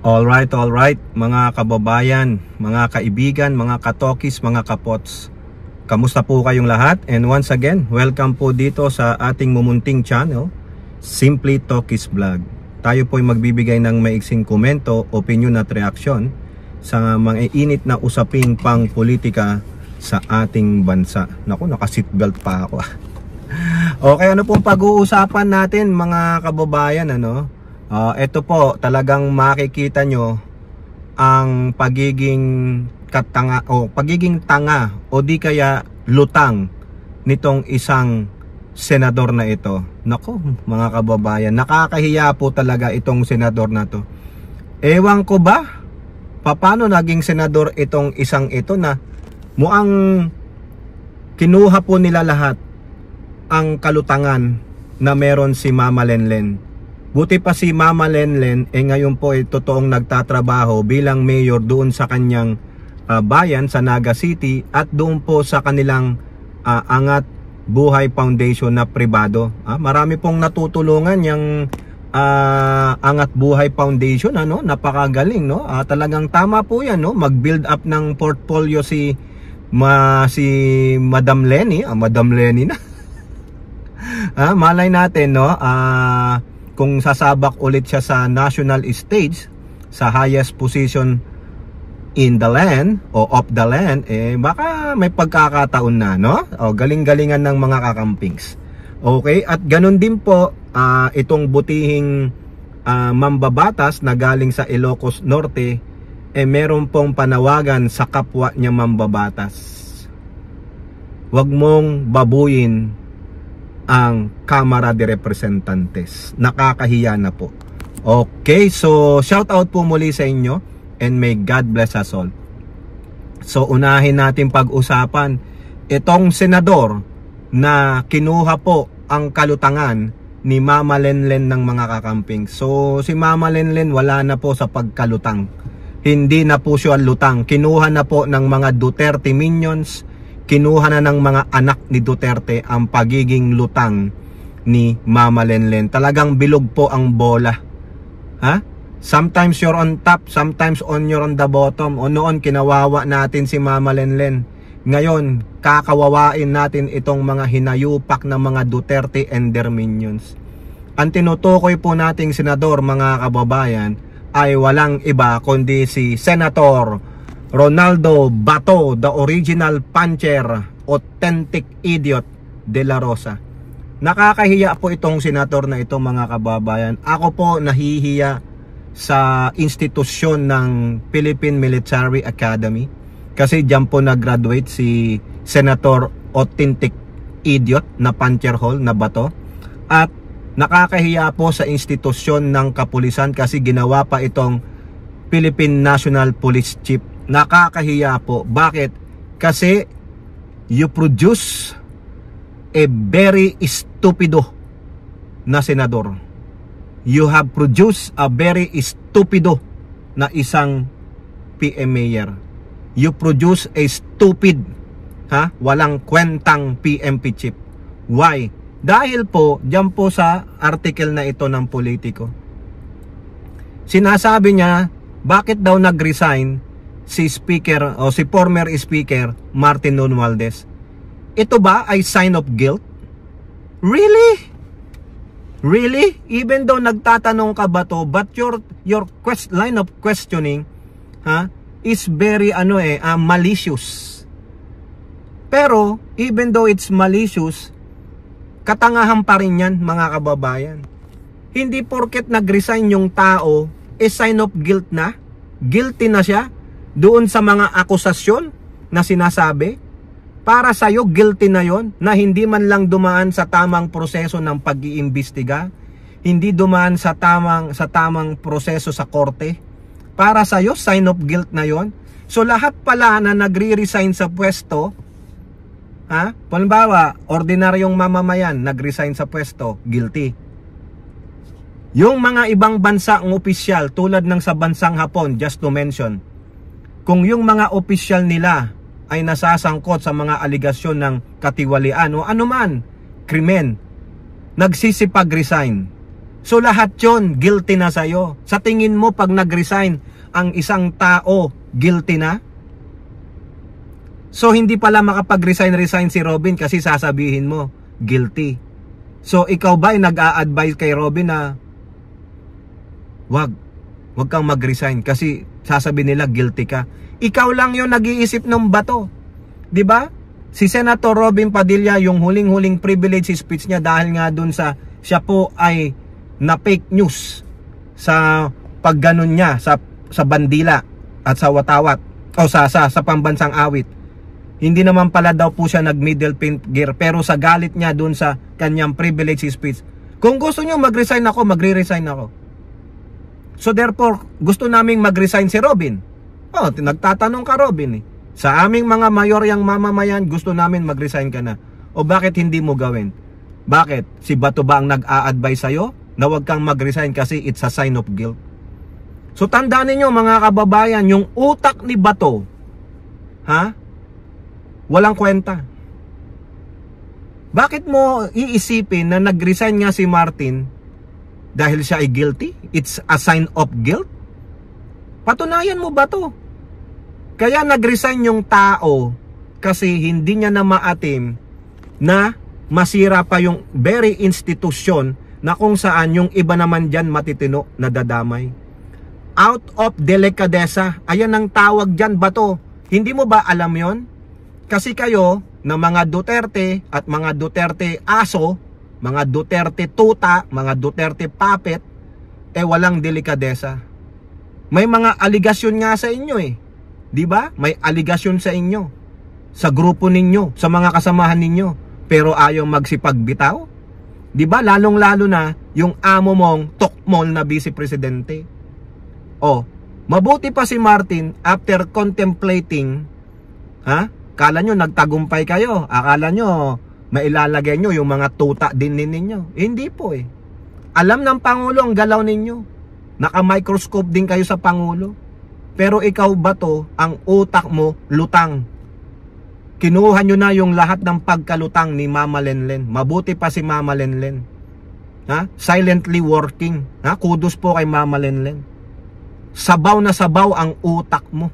All right, mga kababayan, mga kaibigan, mga katokis, mga kapots. Kamusta po kayong lahat? And once again, welcome po dito sa ating mumunting channel, Simply Tokis Vlog. Tayo po ay magbibigay ng maiksing komento, opinion at reaksyon sa mga init na usaping pang politika sa ating bansa. Naku, naka-seatbelt pa ako. Okay, ano pong pag-uusapan natin mga kababayan, ano? Ito po, talagang makikita nyo ang pagiging tanga o di kaya lutang nitong isang senador na ito. Nako, mga kababayan, nakakahiya po talaga itong senador na to. Ewan ko ba paano naging senador itong isang ito na muang kinuha po nila lahat ang kalutangan na meron si Mama Lenlen. Buti pa si Mama Lenlen ngayon po ay totoong nagtatrabaho bilang mayor doon sa kanyang bayan sa Naga City at doon po sa kanilang Angat Buhay Foundation na pribado. Marami pong natutulungan yung Angat Buhay Foundation, ano? Napakagaling, no? Talagang tama po 'yan, no? Mag-build up ng portfolio si Madam Lenny, Madam Lenny na. Malay natin, no? Kung sasabak ulit siya sa national stage, sa highest position in the land o of the land, baka may pagkakataon na, no? Galing-galingan ng mga kakampings. Okay, at ganun din po itong butihing mambabatas na galing sa Ilocos Norte, meron pong panawagan sa kapwa niya mambabatas. Huwag mong babuyin ang Kamara de Representantes. Nakakahiya na po. Okay, so shout out po muli sa inyo and may God bless us all. So unahin natin pag-usapan itong senador na kinuha po ang kalutangan ni Mama Lenlen ng mga kakamping. So si Mama Lenlen wala na po sa pagkalutang. Hindi na po siya lutang. Kinuha na po ng mga Duterte minions, kinuha na ng mga anak ni Duterte ang pagiging lutang ni Mama Lenlen. Talagang bilog po ang bola. Sometimes you're on top, sometimes you're on the bottom. O noon kinawawa natin si Mama Lenlen. Ngayon, kakawawain natin itong mga hinayupak na mga Duterte and their minions. Ang tinutukoy po nating senador, mga kababayan, ay walang iba kundi si Senator Ronaldo Bato, the original puncher, authentic idiot de la Rosa. Nakakahiya po itong senator na ito, mga kababayan. Ako po nahihiya sa institusyon ng Philippine Military Academy kasi diyan po nag-graduate si Senator authentic idiot na puncher hole na Bato. At nakakahiya po sa institusyon ng kapulisan kasi ginawa pa itong Philippine National Police Chief. Nakakahiya po. Bakit? Kasi you produce a very stupido na senador. You have produced a very stupido na isang PM mayor. You produce a stupid, walang kwentang PMP chief. Why? Dahil po, diyan po sa article na ito ng Politico, sinasabi niya, bakit daw nag-resign si speaker o si former speaker Martin Romualdez. Ito ba ay sign of guilt? Really? Really? Even though nagtatanong ka ba to, but your line of questioning is very malicious. Pero even though it's malicious, katangahan pa rin yan, mga kababayan. Hindi porket nag-resign yung tao sign of guilt na. Guilty na siya doon sa mga akusasyon na sinasabi. Para sa'yo, guilty na yon, na hindi man lang dumaan sa tamang proseso ng pag-iimbestiga, hindi dumaan sa tamang proseso sa korte. Para sa'yo, sign of guilt na yon. So lahat pala na nagre-resign sa pwesto, halimbawa, ordinaryong mamamayan nag-resign sa pwesto, guilty. Yung mga ibang bansa ang opisyal tulad ng sa bansang Hapon, just to mention, kung yung mga opisyal nila ay nasasangkot sa mga aligasyon ng katiwalian o anuman krimen, nagsisipag-resign. So lahat yon guilty na sa'yo. Sa tingin mo pag nag-resign ang isang tao, guilty na? So hindi pala makapag-resign si Robin kasi sasabihin mo, guilty. So ikaw ba ay nag-a-advise kay Robin na wag kang mag-resign kasi sasabihin nila guilty ka? Ikaw lang yung nag-iisip ng bato. 'Di ba? Si Senator Robin Padilla, yung huling-huling privilege speech niya dahil nga dun sa siya po ay na fake news sa pagganon niya sa bandila at sa watawat o sa pambansang awit. Hindi naman pala daw po siya nag middle finger, pero sa galit niya dun sa kanyang privilege speech, kung gusto niyo mag-resign ako, magre-resign ako. So therefore, gusto naming mag-resign si Robin. Oh, nagtatanong ka Robin eh. Sa aming mga mayoryang mamamayan, gusto namin mag-resign ka na. O bakit hindi mo gawin? Bakit? Si Bato ba ang nag-a-advise sa'yo na huwag kang mag-resign kasi it's a sign of guilt? So tandaan ninyo mga kababayan, yung utak ni Bato, walang kwenta. Bakit mo iisipin na nag-resign nga si Martin dahil siya ay guilty? It's a sign of guilt? Patunayan mo ba to? Kaya nag-resign yung tao kasi hindi niya na maatim na masira pa yung very institusyon na kung saan yung iba naman dyan matitino na dadamay. Out of delicadeza, ayan ang tawag dyan, Bato. Hindi mo ba alam yon? Kasi kayo na mga Duterte at mga Duterte aso, mga Duterte tuta, mga Duterte puppet, walang delikadesa. May mga aligasyon nga sa inyo eh. 'Di ba? May aligasyon sa inyo, sa grupo ninyo, sa mga kasamahan ninyo, pero ayaw magsipagbitaw. 'Di ba? Lalong-lalo na yung amo mong tokmol na vice presidente. Mabuti pa si Martin after contemplating, akala nyo nagtagumpay kayo, akala nyo mailalagay nyo yung mga tuta din ninyo. Hindi po eh. Alam ng Pangulo ang galaw ninyo. Naka-microscope din kayo sa Pangulo. Pero ikaw ba to, ang utak mo lutang. Kinuha nyo na yung lahat ng pagkalutang ni Mama Lenlen. Mabuti pa si Mama Lenlen. Silently working. Kudos po kay Mama Lenlen. Sabaw na sabaw ang utak mo.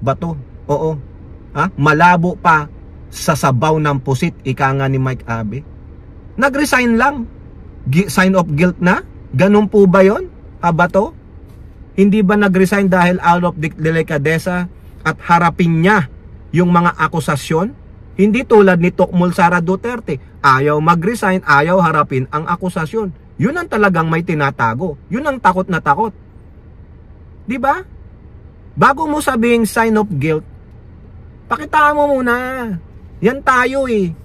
Bato. Oo. Malabo pa sa sabaw ng pusit, ika nga ni Mike Abe. Nag-resign lang. Sign of guilt na? Ganun po ba yun? Bato? Hindi ba nag-resign dahil out of delicadeza at harapin niya yung mga akusasyon? Hindi tulad ni Tokmol Sara Duterte. Ayaw mag-resign, ayaw harapin ang akusasyon. Yun ang talagang may tinatago. Yun ang takot na takot. Diba? Bago mo sabing sign of guilt, pakitaan mo muna. Yan tayo eh.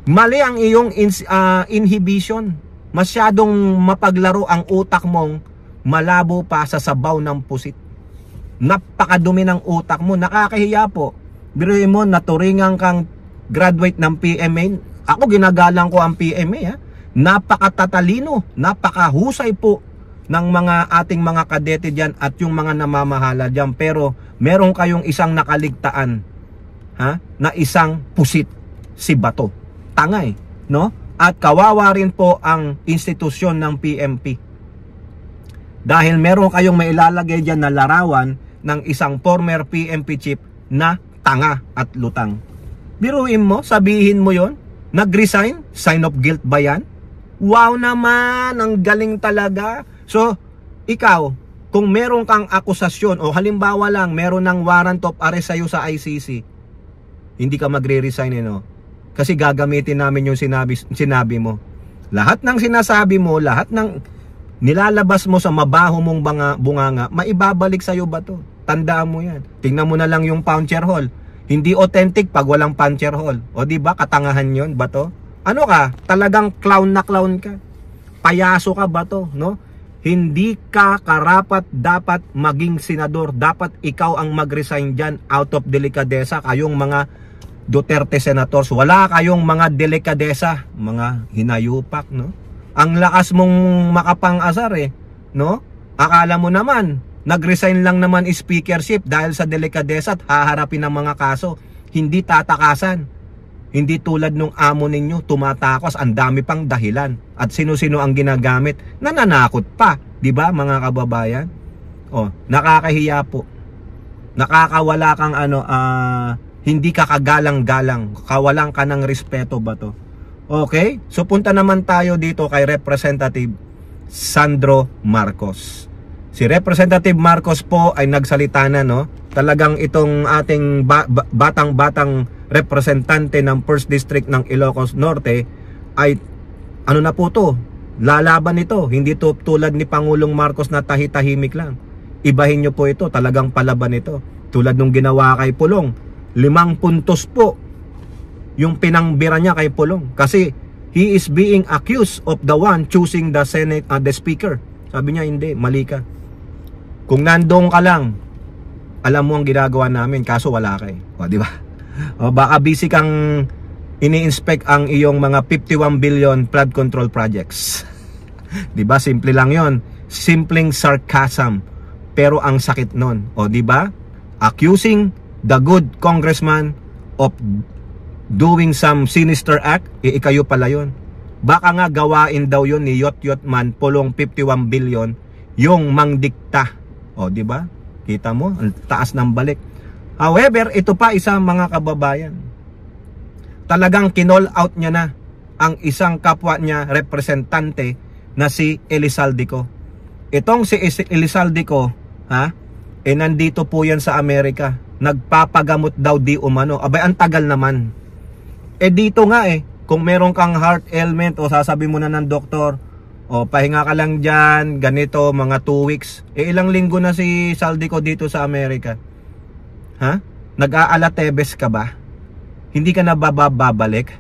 Mali ang iyong inhibition. Masyadong mapaglaro ang utak mong malabo pa sa sabaw ng pusit. Napakadumi ng utak mo. Nakakahiya po. Biruin mo, naturingan kang graduate ng PMA. Ako ginagalang ko ang PMA. Napakatatalino, napakahusay po ng mga ating mga kadete dyan at yung mga namamahala dyan. Pero meron kayong isang nakaligtaan, na isang pusit, si Bato. Tanga eh, no? At kawawa rin po ang institusyon ng PMP. Dahil meron kayong mailalagay dyan na larawan ng isang former PMP chief na tanga at lutang. Biruin mo, sabihin mo yon, nag-resign, sign of guilt ba yan? Wow naman, ang galing talaga. So, ikaw, kung meron kang akusasyon o halimbawa lang, meron ng warrant of arrest sa'yo sa ICC, hindi ka magre-resign kasi gagamitin namin yung sinabi mo. Lahat ng sinasabi mo, lahat ng nilalabas mo sa mabaho mong bunganga, maibabalik sa'yo ba to? Tandaan mo yan. Tingnan mo na lang yung puncture hole. Hindi authentic pag walang puncture hole. O diba, katangahan yun ba to? Ano ka? Talagang clown na clown ka. Payaso ka ba to? No? Hindi ka karapat dapat maging senador. Dapat ikaw ang mag-resign dyan out of delicadeza. Kayong mga Duterte senators, wala kayong mga delikadesa, mga hinayupak, no? Ang lakas mong makapang-asar no? Akala mo naman, nag-resign lang naman speakership dahil sa delikadesa at haharapin ng mga kaso, hindi tatakasan. Hindi tulad nung amo ninyo, tumatakos, ang dami pang dahilan. At sino-sino ang ginagamit? Nananakot pa, 'di ba mga kababayan? Oh, nakakahiya po. Nakakawala kang hindi ka kagalang-galang, kawalan ka ng respeto ba to? Okay? So punta naman tayo dito kay Representative Sandro Marcos. Si Representative Marcos po ay nagsalita na, no? Talagang itong ating batang-batang representante ng 1st District ng Ilocos Norte ay ano na po to? Lalaban ito. Hindi to tulad ni Pangulong Marcos na tahitahimik lang. Ibahin nyo po ito, talagang palaban ito. Tulad nung ginawa kay Pulong, 5 puntos po yung pinangbira niya kay Pulong. Kasi he is being accused of the one choosing the Senate, the Speaker. Sabi niya, hindi, mali ka. Kung nandoon ka lang, alam mo ang ginagawa namin, kaso wala ka eh. O, di ba? O, baka busy kang ini-inspect ang iyong mga 51 billion flood control projects. Di ba? Simple lang yon. Simpleng sarcasm. Pero ang sakit nun. O, di ba? Accusing the good congressman of doing some sinister act, ikayo pala yun. Baka nga gawain daw yun ni Yot Man, Pulong 51 billion, yung mangdikta. O, di ba? Kita mo, ang taas ng balik. However, ito pa isang mga kababayan. Talagang kinall out niya na ang isang kapwa niya representante na si Elizaldico. Itong si Elizaldico, nandito po yan sa Amerika. Nagpapagamot daw di umano. Abay, ang tagal naman. Dito nga kung meron kang heart ailment o sasabi mo na ng doktor, o pahinga ka lang dyan, ganito, mga 2 weeks. Ilang linggo na si Saldico dito sa Amerika. Nag-aalatebes ka ba? Hindi ka na babalik?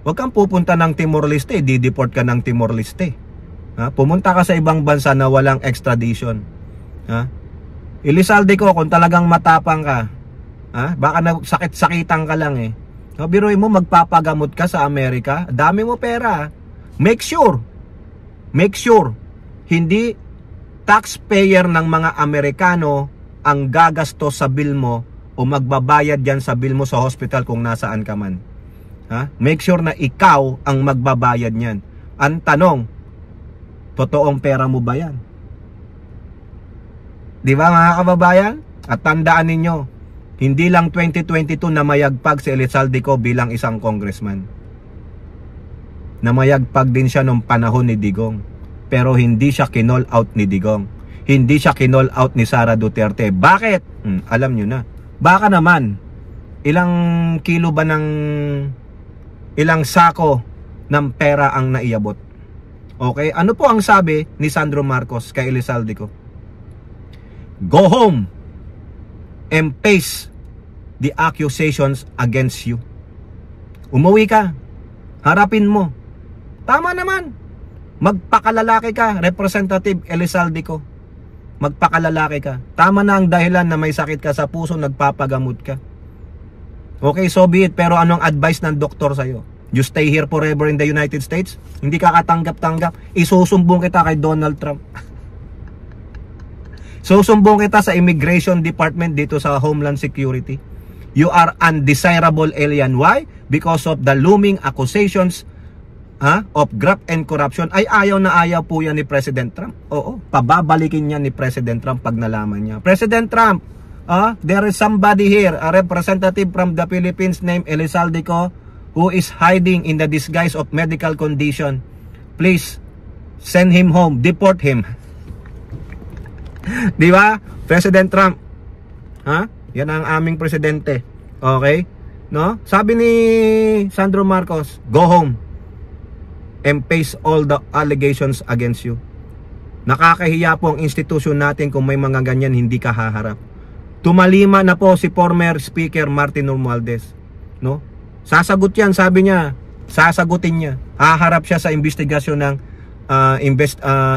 Huwag kang pupunta ng Timor-Leste, dideport ka ng Timor-Leste. Pumunta ka sa ibang bansa na walang extradition. Elizaldico, kung talagang matapang ka, baka sakit-sakitan ka lang biruin mo, magpapagamot ka sa Amerika, dami mo pera. Make sure, hindi taxpayer ng mga Amerikano ang gagastos sa bill mo o magbabayad yan sa bill mo sa hospital kung nasaan ka man. Make sure na ikaw ang magbabayad niyan. Ang tanong, totoong pera mo ba yan? Di ba mga kababayan? At tandaan ninyo, hindi lang 2022 na mayagpag si Elizaldico bilang isang congressman. Namayagpag din siya nung panahon ni Digong. Pero hindi siya kinall out ni Digong. Hindi siya kinall out ni Sara Duterte. Bakit? Alam nyo na. Baka naman, ilang kilo ba ng ilang sako ng pera ang naiabot? Okay? Ano po ang sabi ni Sandro Marcos kay Elizaldico? Go home and face the accusations against you. Umuwi ka. Harapin mo. Tama naman. Magpakalalaki ka, Representative Elizaldico. Magpakalalaki ka. Tama na ang dahilan na may sakit ka sa puso, nagpapagamot ka. Okay, so be it. Pero anong advice ng doktor sa'yo? You stay here forever in the United States? Hindi ka katanggap-tanggap. Isusumbong kita kay Donald Trump. Susumbong kita sa Immigration Department dito sa Homeland Security. You are undesirable alien. Why? Because of the looming accusations of graft and corruption. Ay ayaw na ayaw po yan ni President Trump. Oo, pababalikin niya ni President Trump pag nalaman niya. President Trump, there is somebody here, a representative from the Philippines named Elizaldico, who is hiding in the disguise of medical condition. Please, send him home. Deport him. Di ba? President Trump. Yan ang aming presidente. Okay? No? Sabi ni Sandro Marcos, go home and face all the allegations against you. Nakakahiya po ang institusyon natin kung may mga ganyan hindi ka haharap. Tumalima na po si former Speaker Martin Romualdez. No? Sasagot yan, sabi niya. Sasagutin niya. Haharap siya sa investigasyon ng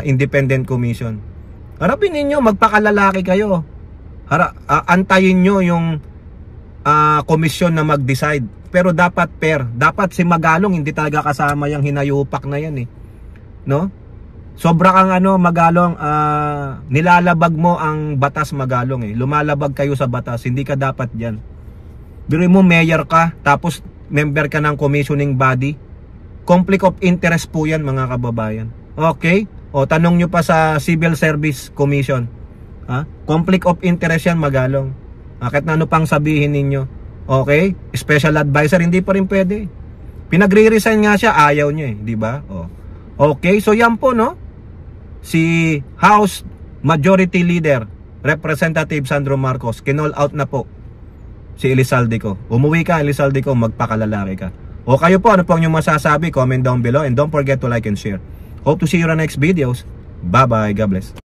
Independent Commission. Harapin ninyo, magpakalalaki kayo. Antayin nyo yung komisyon na mag-decide. Pero dapat fair. Dapat si Magalong hindi talaga kasama yung hinayupak na yan no? Sobra kang Magalong, nilalabag mo ang batas, Magalong Lumalabag kayo sa batas. Hindi ka dapat diyan. Biro mo mayor ka, tapos member ka ng commissioning body. Conflict of interest po yan, mga kababayan. Okay? O tanong nyo pa sa Civil Service Commission. Ha? Conflict of interest yan, magalong. Kahit na ano pang sabihin ninyo. Okay? Special advisor, hindi pa rin pwede. Pinagre-resign nga siya, ayaw niya di ba? Okay, so yan po, no? Si House Majority Leader, Representative Sandro Marcos, kinall out na po si Elizalde. Umuwi ka, Elizalde, magpakalalaki ka. O kayo po, ano po ang inyong masasabi? Comment down below and don't forget to like and share. Hope to see you on the next videos. Bye-bye. God bless.